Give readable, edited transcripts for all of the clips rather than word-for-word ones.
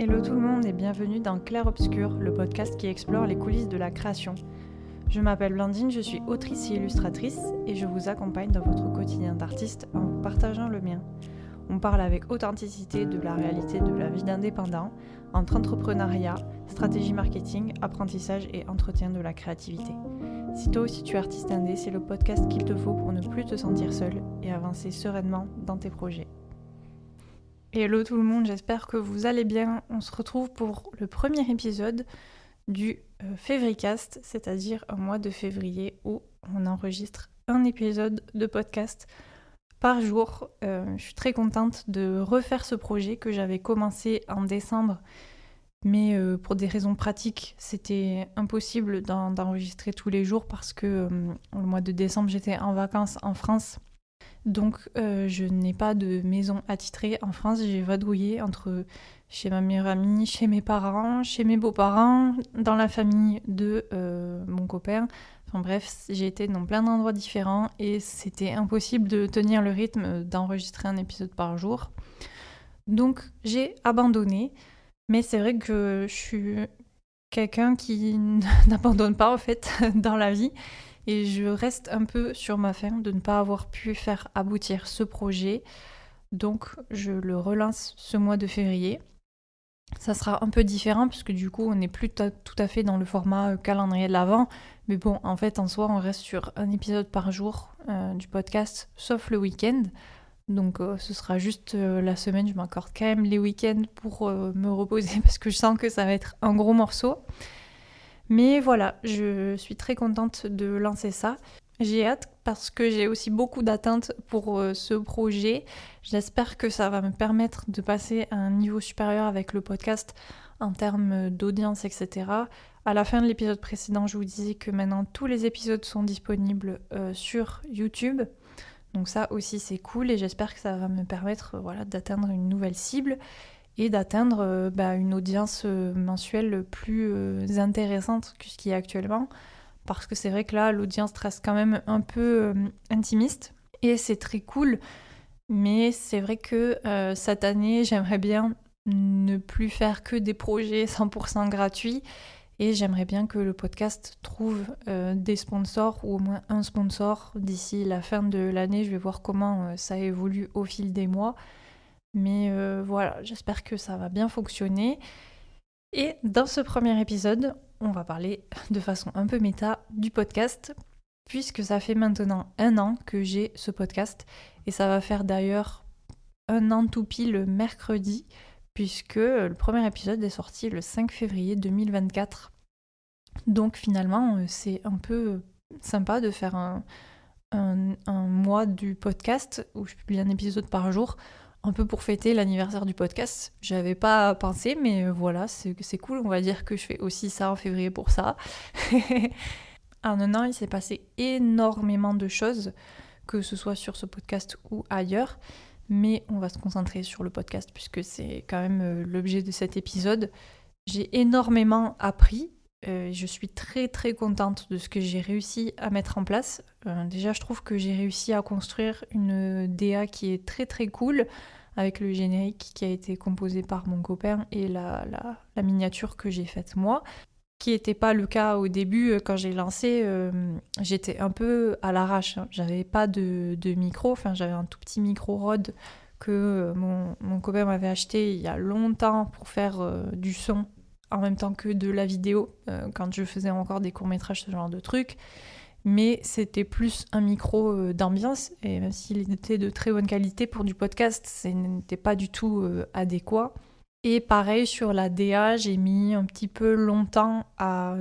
Hello tout le monde et bienvenue dans Clair Obscur, le podcast qui explore les coulisses de la création. Je m'appelle Blandine, je suis autrice et illustratrice et je vous accompagne dans votre quotidien d'artiste en vous partageant le mien. On parle avec authenticité de la réalité de la vie d'indépendant, entre entrepreneuriat, stratégie marketing, apprentissage et entretien de la créativité. Si toi aussi tu es artiste indé, c'est le podcast qu'il te faut pour ne plus te sentir seul et avancer sereinement dans tes projets. Hello tout le monde, j'espère que vous allez bien. On se retrouve pour le premier épisode du Février-cast, c'est-à-dire un mois de février où on enregistre un épisode de podcast par jour. Je suis très contente de refaire ce projet que j'avais commencé en décembre, mais pour des raisons pratiques, c'était impossible d'enregistrer tous les jours parce que le mois de décembre, j'étais en vacances en France. Donc je n'ai pas de maison attitrée en France, j'ai vadrouillé entre chez ma meilleure amie, chez mes parents, chez mes beaux-parents, dans la famille de mon copain. Enfin bref, j'ai été dans plein d'endroits différents et c'était impossible de tenir le rythme d'enregistrer un épisode par jour. Donc j'ai abandonné, mais c'est vrai que je suis quelqu'un qui n'abandonne pas en fait dans la vie. Et je reste un peu sur ma faim de ne pas avoir pu faire aboutir ce projet. Donc je le relance ce mois de février. Ça sera un peu différent puisque du coup on n'est plus tout à fait dans le format calendrier de l'Avent. Mais bon, en fait en soi on reste sur un épisode par jour du podcast, sauf le week-end. Donc ce sera juste la semaine, je m'accorde quand même les week-ends pour me reposer parce que je sens que ça va être un gros morceau. Mais voilà, je suis très contente de lancer ça. J'ai hâte parce que j'ai aussi beaucoup d'attentes pour ce projet. J'espère que ça va me permettre de passer à un niveau supérieur avec le podcast en termes d'audience, etc. À la fin de l'épisode précédent, je vous disais que maintenant tous les épisodes sont disponibles sur YouTube. Donc ça aussi c'est cool et j'espère que ça va me permettre d'atteindre une nouvelle cible et d'atteindre une audience mensuelle plus intéressante que ce qu'il y a actuellement. Parce que c'est vrai que là, l'audience reste quand même un peu intimiste. Et c'est très cool. Mais c'est vrai que cette année, j'aimerais bien ne plus faire que des projets 100% gratuits. Et j'aimerais bien que le podcast trouve des sponsors, ou au moins un sponsor d'ici la fin de l'année. Je vais voir comment ça évolue au fil des mois. Mais voilà, j'espère que ça va bien fonctionner. Et dans ce premier épisode, on va parler de façon un peu méta du podcast, puisque ça fait maintenant 1 an que j'ai ce podcast, et ça va faire d'ailleurs 1 an tout pile mercredi, puisque le premier épisode est sorti le 5 février 2024. Donc finalement, c'est un peu sympa de faire un mois du podcast où je publie un épisode par jour, un peu pour fêter l'anniversaire du podcast. J'avais pas pensé, mais voilà, c'est cool. On va dire que je fais aussi ça en février pour ça. En 1 an, il s'est passé énormément de choses, que ce soit sur ce podcast ou ailleurs. Mais on va se concentrer sur le podcast puisque c'est quand même l'objet de cet épisode. J'ai énormément appris. Je suis très très contente de ce que j'ai réussi à mettre en place. Déjà, je trouve que j'ai réussi à construire une DA qui est très très cool, avec le générique qui a été composé par mon copain et la miniature que j'ai faite moi, qui n'était pas le cas au début. Quand j'ai lancé, j'étais un peu à l'arrache. J'avais pas de micro, enfin j'avais un tout petit micro Rode que mon copain m'avait acheté il y a longtemps pour faire du son en même temps que de la vidéo, quand je faisais encore des courts-métrages, ce genre de trucs. Mais c'était plus un micro d'ambiance, et même s'il était de très bonne qualité pour du podcast, ce n'était pas du tout adéquat. Et pareil, sur la DA, j'ai mis un petit peu longtemps à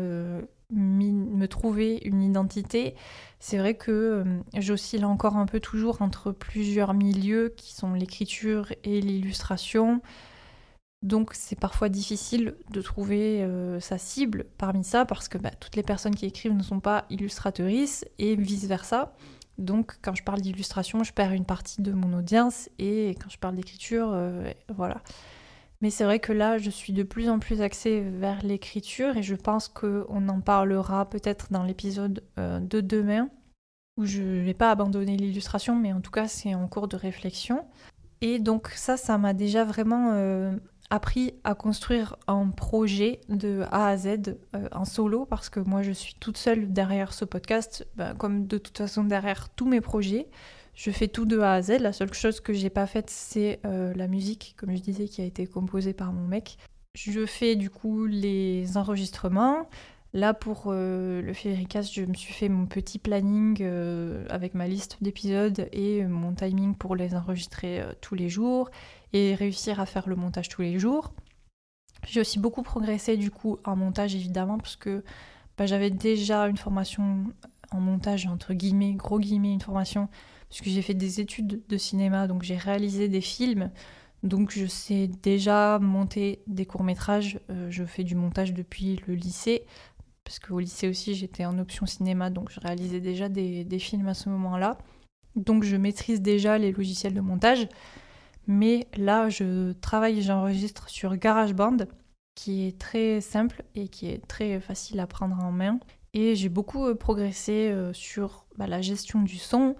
me trouver une identité. C'est vrai que j'oscille encore un peu toujours entre plusieurs milieux qui sont l'écriture et l'illustration. Donc c'est parfois difficile de trouver sa cible parmi ça parce que toutes les personnes qui écrivent ne sont pas illustratrices et vice-versa. Donc quand je parle d'illustration, je perds une partie de mon audience et quand je parle d'écriture, voilà. Mais c'est vrai que là, je suis de plus en plus axée vers l'écriture et je pense qu'on en parlera peut-être dans l'épisode de demain où je ne vais pas abandonner l'illustration, mais en tout cas c'est en cours de réflexion. Et donc ça m'a déjà vraiment appris à construire un projet de A à Z en solo, parce que moi je suis toute seule derrière ce podcast, comme de toute façon derrière tous mes projets. Je fais tout de A à Z. La seule chose que j'ai pas faite, c'est la musique, comme je disais, qui a été composée par mon mec. Je fais du coup les enregistrements. Là, pour le Février-Cast, je me suis fait mon petit planning avec ma liste d'épisodes et mon timing pour les enregistrer tous les jours et réussir à faire le montage tous les jours. J'ai aussi beaucoup progressé du coup en montage, évidemment, parce que j'avais déjà une formation en montage, entre guillemets, gros guillemets, une formation, parce que j'ai fait des études de cinéma, donc j'ai réalisé des films. Donc je sais déjà monter des courts-métrages, je fais du montage depuis le lycée, parce qu'au lycée aussi j'étais en option cinéma, donc je réalisais déjà des films à ce moment-là. Donc je maîtrise déjà les logiciels de montage, mais là je travaille et j'enregistre sur GarageBand, qui est très simple et qui est très facile à prendre en main. Et j'ai beaucoup progressé sur la gestion du son,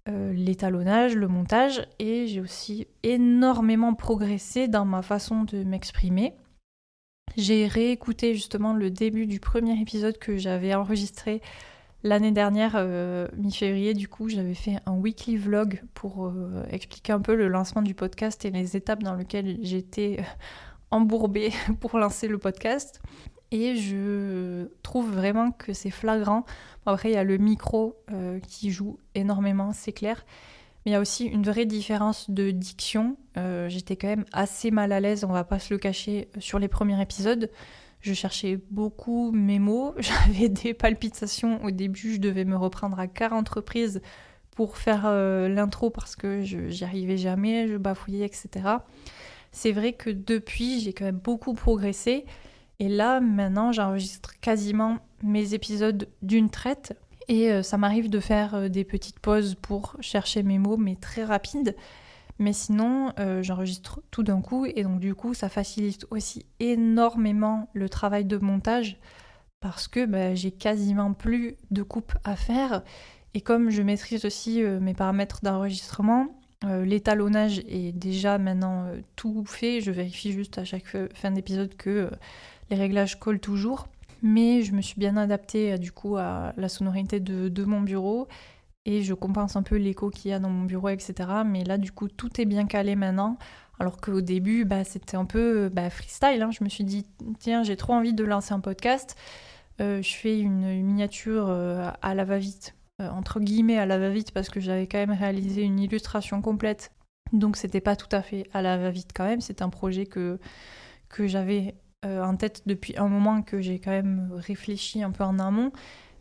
l'étalonnage, le montage, et j'ai aussi énormément progressé dans ma façon de m'exprimer. J'ai réécouté justement le début du premier épisode que j'avais enregistré l'année dernière, mi-février. Du coup, j'avais fait un weekly vlog pour expliquer un peu le lancement du podcast et les étapes dans lesquelles j'étais embourbée pour lancer le podcast. Et je trouve vraiment que c'est flagrant. Après, il y a le micro qui joue énormément, c'est clair. Mais il y a aussi une vraie différence de diction. J'étais quand même assez mal à l'aise, on va pas se le cacher, sur les premiers épisodes. Je cherchais beaucoup mes mots. J'avais des palpitations au début. Je devais me reprendre à 40 reprises pour faire l'intro parce que j'y arrivais jamais, je bafouillais, etc. C'est vrai que depuis, j'ai quand même beaucoup progressé. Et là, maintenant, j'enregistre quasiment mes épisodes d'une traite. Et ça m'arrive de faire des petites pauses pour chercher mes mots, mais très rapides. Mais sinon, j'enregistre tout d'un coup. Et donc, du coup, ça facilite aussi énormément le travail de montage parce que j'ai quasiment plus de coupes à faire. Et comme je maîtrise aussi mes paramètres d'enregistrement, l'étalonnage est déjà maintenant tout fait. Je vérifie juste à chaque fin d'épisode que les réglages collent toujours. Mais je me suis bien adaptée du coup à la sonorité de mon bureau et je compense un peu l'écho qu'il y a dans mon bureau, etc. Mais là, du coup, tout est bien calé maintenant. Alors qu'au début, c'était un peu freestyle. Je me suis dit, tiens, j'ai trop envie de lancer un podcast. Je fais une miniature à la va-vite, entre guillemets à la va-vite, parce que j'avais quand même réalisé une illustration complète. Donc, c'était pas tout à fait à la va-vite quand même. C'est un projet que j'avais en tête depuis un moment, que j'ai quand même réfléchi un peu en amont.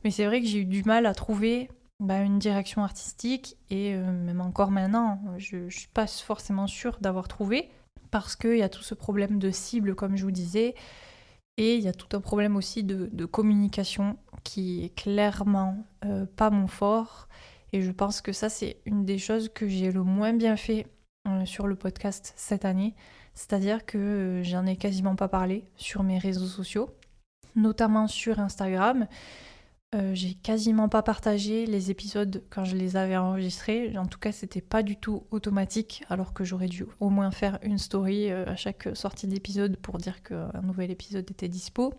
Mais c'est vrai que j'ai eu du mal à trouver une direction artistique et même encore maintenant, je ne suis pas forcément sûre d'avoir trouvé parce qu'il y a tout ce problème de cible, comme je vous disais, et il y a tout un problème aussi de communication qui est clairement pas mon fort. Et je pense que ça, c'est une des choses que j'ai le moins bien fait sur le podcast cette année. C'est-à-dire que j'en ai quasiment pas parlé sur mes réseaux sociaux, notamment sur Instagram. J'ai quasiment pas partagé les épisodes quand je les avais enregistrés. En tout cas, c'était pas du tout automatique, alors que j'aurais dû au moins faire une story à chaque sortie d'épisode pour dire qu'un nouvel épisode était dispo.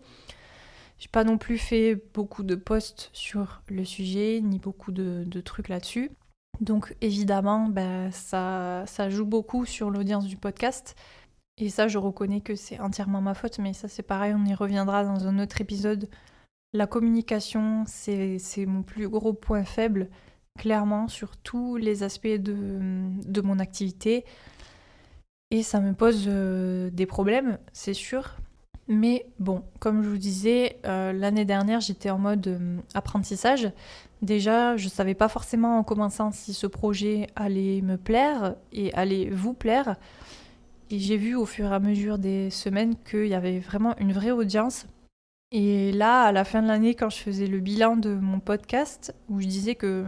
J'ai pas non plus fait beaucoup de posts sur le sujet, ni beaucoup de trucs là-dessus. Donc évidemment, ça joue beaucoup sur l'audience du podcast. Et ça, je reconnais que c'est entièrement ma faute, mais ça c'est pareil, on y reviendra dans un autre épisode. La communication, c'est mon plus gros point faible, clairement, sur tous les aspects de mon activité. Et ça me pose des problèmes, c'est sûr. Mais bon, comme je vous disais, l'année dernière, j'étais en mode apprentissage. Déjà, je ne savais pas forcément en commençant si ce projet allait me plaire et allait vous plaire. Et j'ai vu au fur et à mesure des semaines qu'il y avait vraiment une vraie audience. Et là, à la fin de l'année, quand je faisais le bilan de mon podcast, où je disais que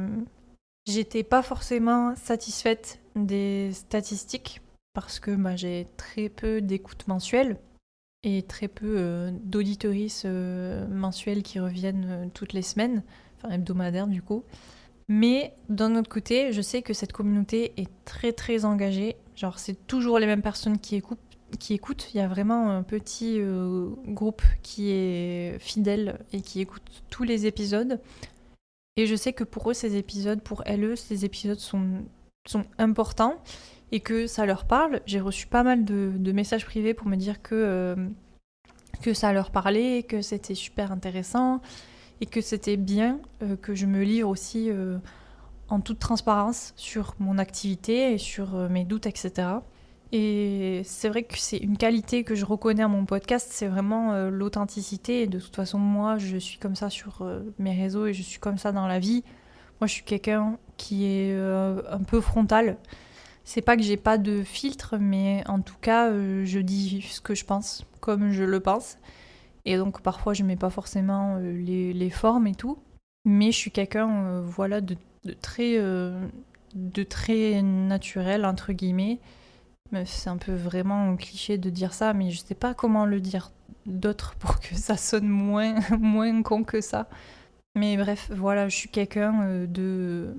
j'étais pas forcément satisfaite des statistiques, parce que j'ai très peu d'écoutes mensuelles et très peu d'auditories mensuelles qui reviennent toutes les semaines, enfin hebdomadaires du coup. Mais d'un autre côté, je sais que cette communauté est très très engagée. Genre, c'est toujours les mêmes personnes qui écoutent, qui écoutent. Il y a vraiment un petit groupe qui est fidèle et qui écoute tous les épisodes. Et je sais que pour eux, pour elles, ces épisodes sont importants et que ça leur parle. J'ai reçu pas mal de messages privés pour me dire que ça leur parlait, que c'était super intéressant et que c'était bien que je me livre aussi en toute transparence sur mon activité et sur mes doutes, etc. Et c'est vrai que c'est une qualité que je reconnais à mon podcast, c'est vraiment l'authenticité. Et de toute façon, moi, je suis comme ça sur mes réseaux et je suis comme ça dans la vie. Moi, je suis quelqu'un qui est un peu frontal. C'est pas que j'ai pas de filtre, mais en tout cas, je dis ce que je pense, comme je le pense. Et donc, parfois, je mets pas forcément les formes et tout. Mais je suis quelqu'un, voilà, de très naturel, entre guillemets. C'est un peu vraiment un cliché de dire ça, mais je sais pas comment le dire d'autre pour que ça sonne moins con que ça. Mais bref, voilà, je suis quelqu'un de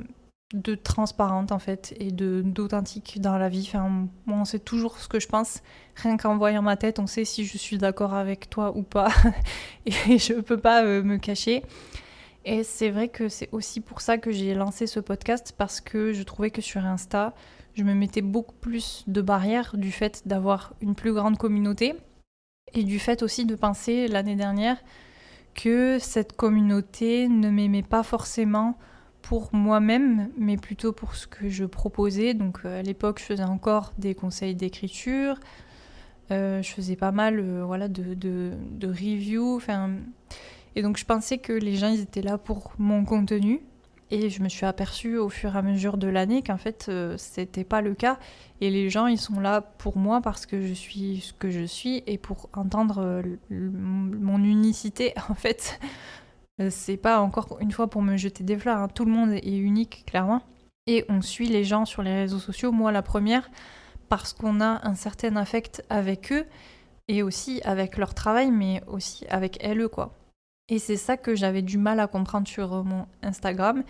transparente en fait et d'authentique dans la vie. Enfin, moi, on sait toujours ce que je pense. Rien qu'en voyant ma tête, on sait si je suis d'accord avec toi ou pas. Et je peux pas me cacher. Et c'est vrai que c'est aussi pour ça que j'ai lancé ce podcast, parce que je trouvais que sur Insta, je me mettais beaucoup plus de barrières du fait d'avoir une plus grande communauté et du fait aussi de penser l'année dernière que cette communauté ne m'aimait pas forcément pour moi-même, mais plutôt pour ce que je proposais. Donc à l'époque, je faisais encore des conseils d'écriture, je faisais pas mal voilà, de reviews, et donc je pensais que les gens ils étaient là pour mon contenu. Et je me suis aperçue au fur et à mesure de l'année qu'en fait, c'était pas le cas. Et les gens, ils sont là pour moi parce que je suis ce que je suis et pour entendre mon unicité, en fait. C'est pas encore une fois pour me jeter des fleurs, hein. Tout le monde est unique, clairement. Et on suit les gens sur les réseaux sociaux, moi la première, parce qu'on a un certain affect avec eux et aussi avec leur travail, mais aussi avec elles, quoi. Et c'est ça que j'avais du mal à comprendre sur mon Instagram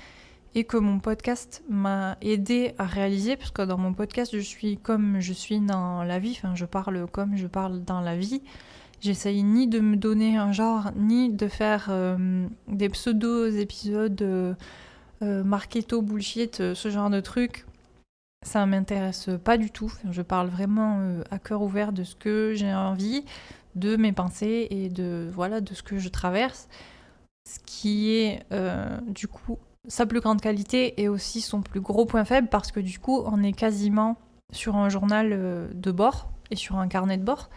et que mon podcast m'a aidé à réaliser, parce que dans mon podcast, je suis comme je suis dans la vie, enfin je parle comme je parle dans la vie. J'essaye ni de me donner un genre, ni de faire des pseudo-épisodes marketo bullshit, ce genre de trucs. Ça m'intéresse pas du tout. Enfin, je parle vraiment à cœur ouvert de ce que j'ai envie, de mes pensées et de ce que je traverse, ce qui est du coup sa plus grande qualité et aussi son plus gros point faible, parce que du coup on est quasiment sur un journal de bord et sur un carnet de bord.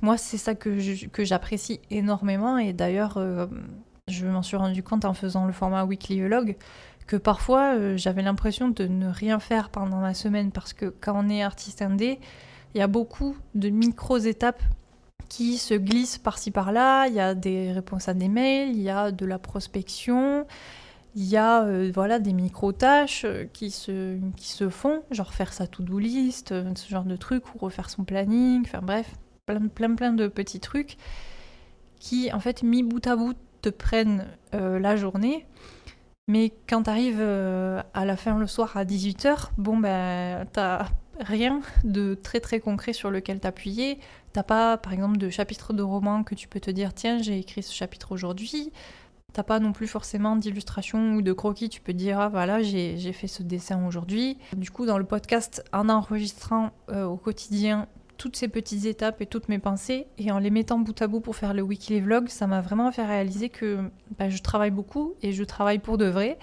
Moi c'est ça que j'apprécie énormément, et d'ailleurs je m'en suis rendu compte en faisant le format Weekly Vlog que parfois j'avais l'impression de ne rien faire pendant la semaine, parce que quand on est artiste indé, il y a beaucoup de micro-étapes qui se glissent par-ci par-là. Il y a des réponses à des mails, il y a de la prospection, il y a des micro-tâches qui se font, genre faire sa to-do list, ce genre de trucs, ou refaire son planning, enfin bref, plein de petits trucs qui, en fait, mis bout à bout, te prennent la journée. Mais quand t'arrives à la fin le soir à 18h, bon ben t'as rien de très très concret sur lequel t'appuyer. T'as pas par exemple de chapitre de roman que tu peux te dire tiens j'ai écrit ce chapitre aujourd'hui. T'as pas non plus forcément d'illustration ou de croquis, tu peux te dire ah voilà j'ai fait ce dessin aujourd'hui. Du coup dans le podcast, en enregistrant au quotidien toutes ces petites étapes et toutes mes pensées, et en les mettant bout à bout pour faire le weekly vlog, ça m'a vraiment fait réaliser que je travaille beaucoup et je travaille pour de vrai.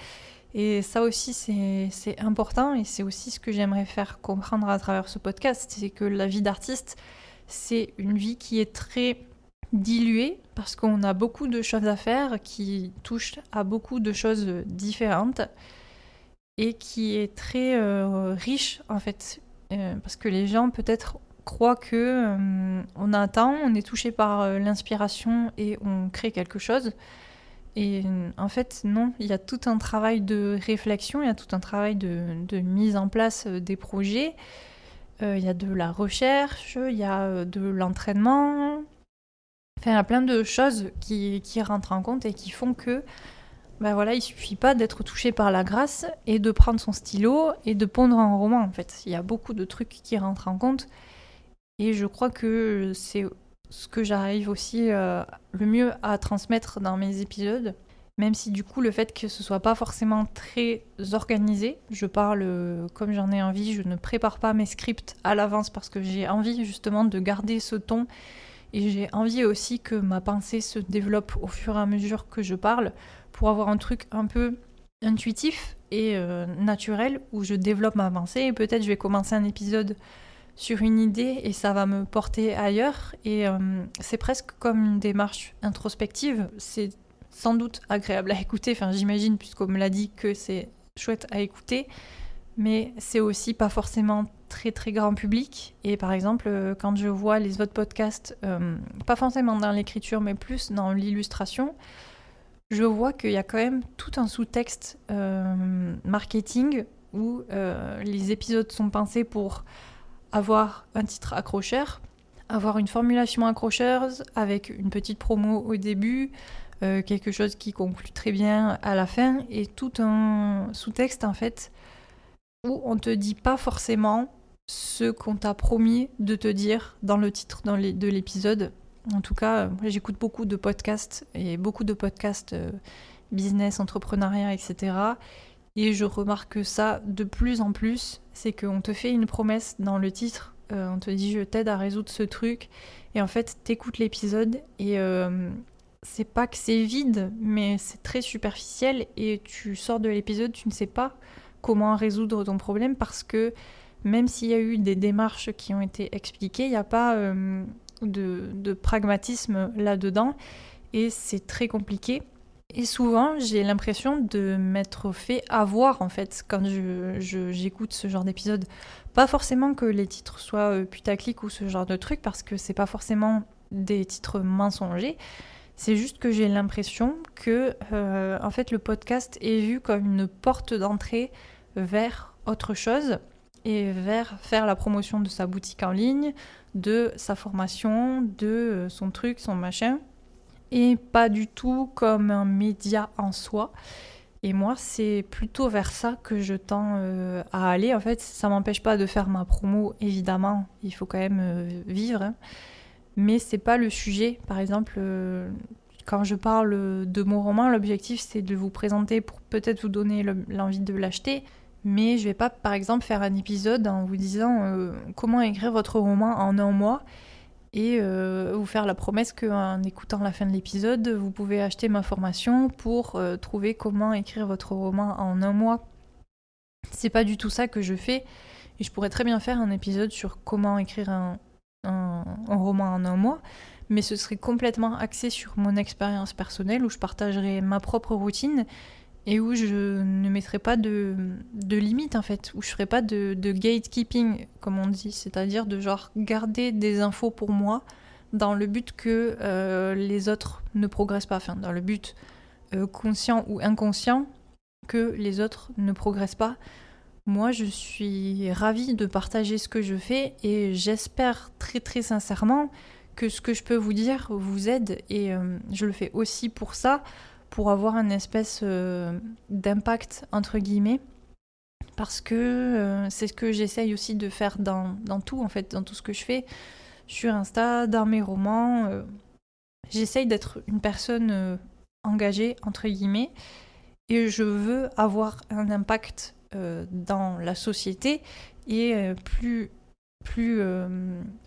Et ça aussi, c'est important, et c'est aussi ce que j'aimerais faire comprendre à travers ce podcast, c'est que la vie d'artiste, c'est une vie qui est très diluée, parce qu'on a beaucoup de choses à faire, qui touchent à beaucoup de choses différentes, et qui est très riche, en fait. Parce que les gens, peut-être, croient que on attend, on est touché par l'inspiration et on crée quelque chose. Et en fait, non, il y a tout un travail de réflexion, il y a tout un travail de mise en place des projets, il y a de la recherche, il y a de l'entraînement. Enfin, il y a plein de choses qui rentrent en compte et qui font que il suffit pas d'être touché par la grâce et de prendre son stylo et de pondre un roman, en fait. Il y a beaucoup de trucs qui rentrent en compte. Et je crois que c'est ce que j'arrive aussi le mieux à transmettre dans mes épisodes. Même si du coup le fait que ce soit pas forcément très organisé, je parle comme j'en ai envie, je ne prépare pas mes scripts à l'avance parce que j'ai envie justement de garder ce ton et j'ai envie aussi que ma pensée se développe au fur et à mesure que je parle pour avoir un truc un peu intuitif et naturel où je développe ma pensée et peut-être je vais commencer un épisode sur une idée et ça va me porter ailleurs et c'est presque comme une démarche introspective, c'est sans doute agréable à écouter, enfin j'imagine puisqu'on me l'a dit que c'est chouette à écouter, mais c'est aussi pas forcément très très grand public. Et par exemple, quand je vois les autres podcasts, pas forcément dans l'écriture mais plus dans l'illustration, je vois qu'il y a quand même tout un sous-texte marketing où les épisodes sont pensés pour avoir un titre accrocheur, avoir une formulation accrocheuse avec une petite promo au début, quelque chose qui conclut très bien à la fin, et tout un sous-texte en fait où on te dit pas forcément ce qu'on t'a promis de te dire dans le titre de l'épisode. En tout cas, moi j'écoute beaucoup de podcasts et beaucoup de podcasts business, entrepreneuriat, etc. Et je remarque ça de plus en plus, c'est qu'on te fait une promesse dans le titre, on te dit je t'aide à résoudre ce truc, et en fait t'écoutes l'épisode et c'est pas que c'est vide, mais c'est très superficiel et tu sors de l'épisode, tu ne sais pas comment résoudre ton problème parce que même s'il y a eu des démarches qui ont été expliquées, il n'y a pas de pragmatisme là-dedans et c'est très compliqué. Et souvent, j'ai l'impression de m'être fait avoir en fait quand j'écoute ce genre d'épisode. Pas forcément que les titres soient putaclic ou ce genre de truc parce que c'est pas forcément des titres mensongers. C'est juste que j'ai l'impression que en fait, le podcast est vu comme une porte d'entrée vers autre chose et vers faire la promotion de sa boutique en ligne, de sa formation, de son truc, son machin, et pas du tout comme un média en soi. Et moi, c'est plutôt vers ça que je tends à aller. En fait, ça m'empêche pas de faire ma promo, évidemment, il faut quand même vivre, hein. Mais c'est pas le sujet. Par exemple, quand je parle de mon roman, l'objectif c'est de vous présenter pour peut-être vous donner l'envie de l'acheter. Mais je vais pas, par exemple, faire un épisode en vous disant comment écrire votre roman en un mois et vous faire la promesse qu'en écoutant la fin de l'épisode, vous pouvez acheter ma formation pour trouver comment écrire votre roman en un mois. C'est pas du tout ça que je fais et je pourrais très bien faire un épisode sur comment écrire un roman en un mois, mais ce serait complètement axé sur mon expérience personnelle où je partagerais ma propre routine et où je ne mettrais pas de limite en fait, où je ferais pas de gatekeeping comme on dit, c'est-à-dire de genre garder des infos pour moi dans le but que les autres ne progressent pas, enfin dans le but conscient ou inconscient que les autres ne progressent pas. Moi, je suis ravie de partager ce que je fais et j'espère très très sincèrement que ce que je peux vous dire vous aide et je le fais aussi pour ça, pour avoir une espèce d'impact entre guillemets parce que c'est ce que j'essaye aussi de faire dans tout en fait, dans tout ce que je fais sur Insta, dans mes romans. J'essaye d'être une personne engagée entre guillemets et je veux avoir un impact dans la société et plus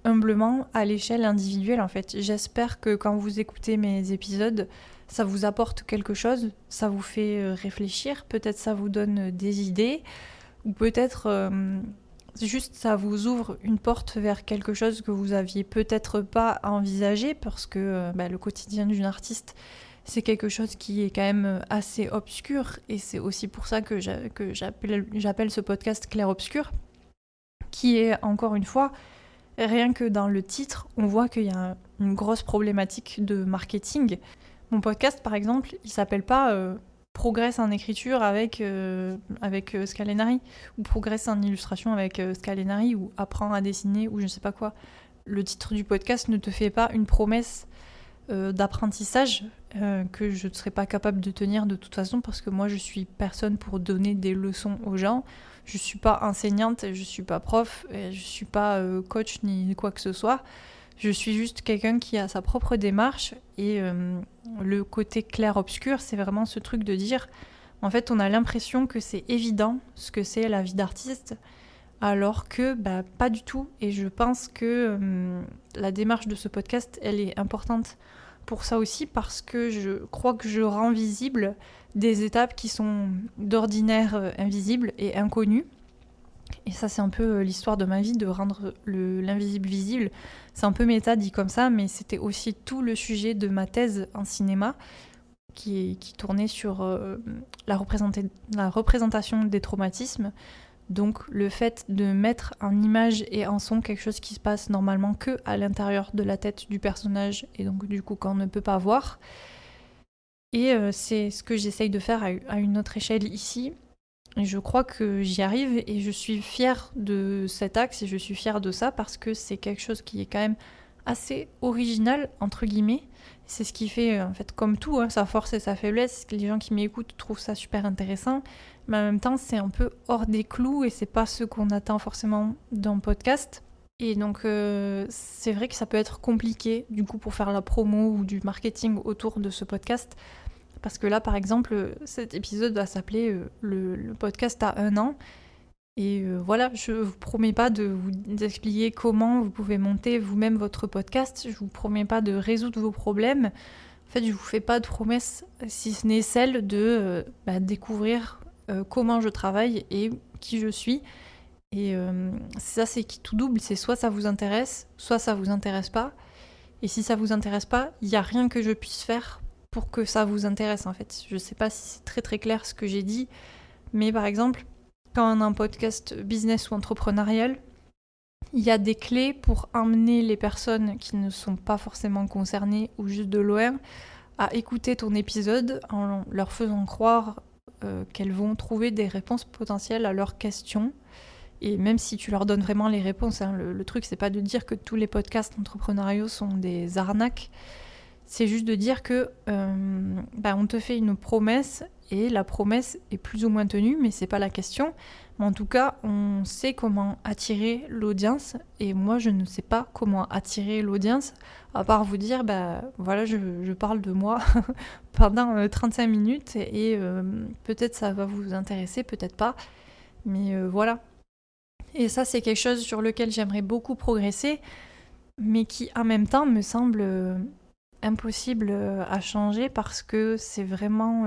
humblement à l'échelle individuelle en fait. J'espère que quand vous écoutez mes épisodes, ça vous apporte quelque chose, ça vous fait réfléchir, peut-être ça vous donne des idées, ou peut-être juste ça vous ouvre une porte vers quelque chose que vous aviez peut-être pas envisagé parce que le quotidien d'une artiste c'est quelque chose qui est quand même assez obscur et c'est aussi pour ça que j'appelle ce podcast Clair Obscur, qui est encore une fois, rien que dans le titre, on voit qu'il y a une grosse problématique de marketing. Mon podcast par exemple, il s'appelle pas Progresse en écriture avec Scalenari ou Progresse en illustration avec Scalenari ou Apprends à dessiner ou je ne sais pas quoi. Le titre du podcast ne te fait pas une promesse d'apprentissage. que je ne serais pas capable de tenir de toute façon, parce que moi je suis personne pour donner des leçons aux gens. Je suis pas enseignante, je suis pas prof, et je suis pas coach ni quoi que ce soit. Je suis juste quelqu'un qui a sa propre démarche, et le côté clair-obscur, c'est vraiment ce truc de dire, en fait, on a l'impression que c'est évident ce que c'est la vie d'artiste, alors que pas du tout. Et je pense que la démarche de ce podcast, elle est importante pour ça aussi, parce que je crois que je rends visible des étapes qui sont d'ordinaire invisibles et inconnues. Et ça, c'est un peu l'histoire de ma vie, de rendre l'invisible visible. C'est un peu méta dit comme ça, mais c'était aussi tout le sujet de ma thèse en cinéma, qui tournait sur la représentation des traumatismes. Donc le fait de mettre en image et en son quelque chose qui se passe normalement que à l'intérieur de la tête du personnage, et donc du coup qu'on ne peut pas voir. Et c'est ce que j'essaye de faire à une autre échelle ici. Et je crois que j'y arrive, et je suis fière de cet axe, et je suis fière de ça, parce que c'est quelque chose qui est quand même assez original, entre guillemets. C'est ce qui fait, en fait, comme tout, sa force et sa faiblesse. Les gens qui m'écoutent trouvent ça super intéressant, mais en même temps, c'est un peu hors des clous, et c'est pas ce qu'on attend forcément d'un podcast. Et donc, c'est vrai que ça peut être compliqué, du coup, pour faire la promo ou du marketing autour de ce podcast. Parce que là, par exemple, cet épisode va s'appeler le podcast à 1 an. Et voilà, je vous promets pas de vous expliquer comment vous pouvez monter vous-même votre podcast. Je vous promets pas de résoudre vos problèmes. En fait, je vous fais pas de promesses, si ce n'est celle de découvrir comment je travaille et qui je suis. Et ça, c'est qui tout double. C'est soit ça vous intéresse, soit ça vous intéresse pas. Et si ça vous intéresse pas, il n'y a rien que je puisse faire pour que ça vous intéresse, en fait. Je sais pas si c'est très très clair ce que j'ai dit, mais par exemple, quand on a un podcast business ou entrepreneurial, il y a des clés pour emmener les personnes qui ne sont pas forcément concernées ou juste de loin à écouter ton épisode, en leur faisant croire qu'elles vont trouver des réponses potentielles à leurs questions. Et même si tu leur donnes vraiment les réponses, le truc, c'est pas de dire que tous les podcasts entrepreneuriaux sont des arnaques. C'est juste de dire que on te fait une promesse, et la promesse est plus ou moins tenue, mais c'est pas la question. Mais en tout cas, on sait comment attirer l'audience, et moi je ne sais pas comment attirer l'audience, à part vous dire, voilà, je parle de moi pendant 35 minutes, et peut-être ça va vous intéresser, peut-être pas, mais voilà. Et ça, c'est quelque chose sur lequel j'aimerais beaucoup progresser, mais qui en même temps me semble impossible à changer, parce que c'est vraiment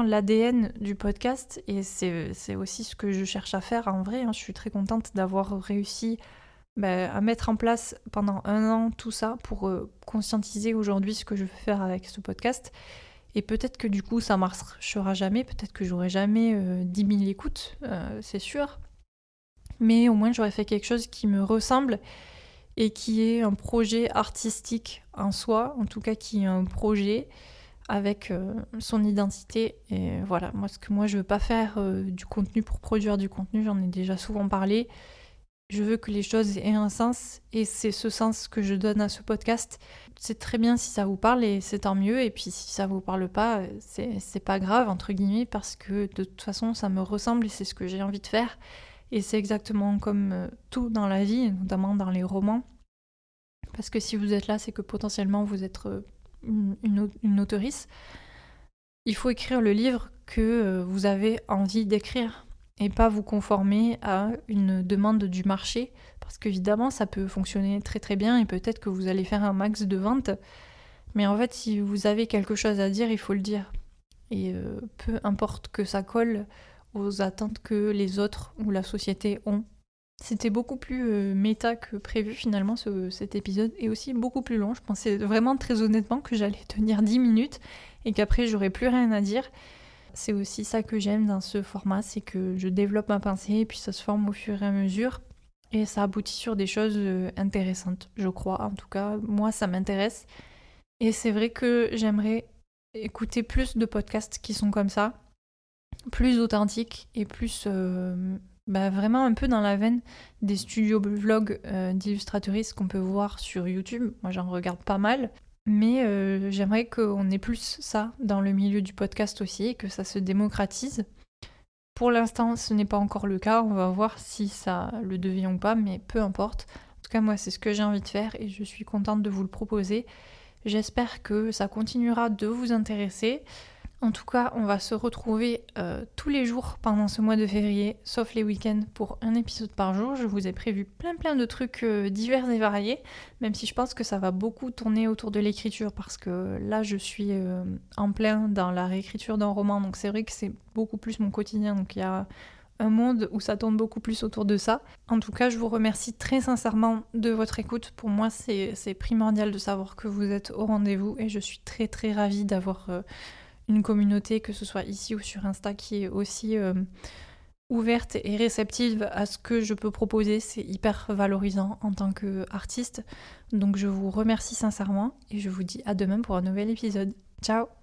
l'ADN du podcast, et c'est aussi ce que je cherche à faire en vrai. Je suis très contente d'avoir réussi à mettre en place pendant 1 an tout ça pour conscientiser aujourd'hui ce que je veux faire avec ce podcast. Et peut-être que du coup ça marchera jamais, peut-être que j'aurai jamais 10 000 écoutes, c'est sûr. Mais au moins j'aurais fait quelque chose qui me ressemble, et qui est un projet artistique en soi, en tout cas qui est un projet avec son identité. Et voilà, moi je veux pas faire du contenu pour produire du contenu, j'en ai déjà souvent parlé. Je veux que les choses aient un sens, et c'est ce sens que je donne à ce podcast. C'est très bien si ça vous parle, et c'est tant mieux, et puis si ça vous parle pas, c'est pas grave, entre guillemets, parce que de toute façon ça me ressemble, et c'est ce que j'ai envie de faire. Et c'est exactement comme tout dans la vie, notamment dans les romans. Parce que si vous êtes là, c'est que potentiellement vous êtes une auteurice. Il faut écrire le livre que vous avez envie d'écrire, et pas vous conformer à une demande du marché. Parce qu'évidemment, ça peut fonctionner très très bien, et peut-être que vous allez faire un max de ventes. Mais en fait, si vous avez quelque chose à dire, il faut le dire. Et peu importe que ça colle aux attentes que les autres ou la société ont. C'était beaucoup plus méta que prévu finalement cet épisode, et aussi beaucoup plus long. Je pensais vraiment très honnêtement que j'allais tenir 10 minutes et qu'après j'aurais plus rien à dire. C'est aussi ça que j'aime dans ce format, c'est que je développe ma pensée et puis ça se forme au fur et à mesure, et ça aboutit sur des choses intéressantes, je crois. En tout cas, moi ça m'intéresse, et c'est vrai que j'aimerais écouter plus de podcasts qui sont comme ça, plus authentiques et plus vraiment un peu dans la veine des studios vlogs d'illustratrices qu'on peut voir sur YouTube. Moi j'en regarde pas mal. Mais j'aimerais qu'on ait plus ça dans le milieu du podcast aussi et que ça se démocratise. Pour l'instant, ce n'est pas encore le cas. On va voir si ça le devient ou pas, mais peu importe. En tout cas, moi, c'est ce que j'ai envie de faire et je suis contente de vous le proposer. J'espère que ça continuera de vous intéresser. En tout cas, on va se retrouver tous les jours pendant ce mois de février, sauf les week-ends, pour un épisode par jour. Je vous ai prévu plein de trucs divers et variés, même si je pense que ça va beaucoup tourner autour de l'écriture, parce que là, je suis en plein dans la réécriture d'un roman, donc c'est vrai que c'est beaucoup plus mon quotidien, donc il y a un monde où ça tourne beaucoup plus autour de ça. En tout cas, je vous remercie très sincèrement de votre écoute. Pour moi, c'est primordial de savoir que vous êtes au rendez-vous, et je suis très ravie d'avoir une communauté, que ce soit ici ou sur Insta, qui est aussi ouverte et réceptive à ce que je peux proposer. C'est hyper valorisant en tant qu'artiste. Donc je vous remercie sincèrement et je vous dis à demain pour un nouvel épisode. Ciao!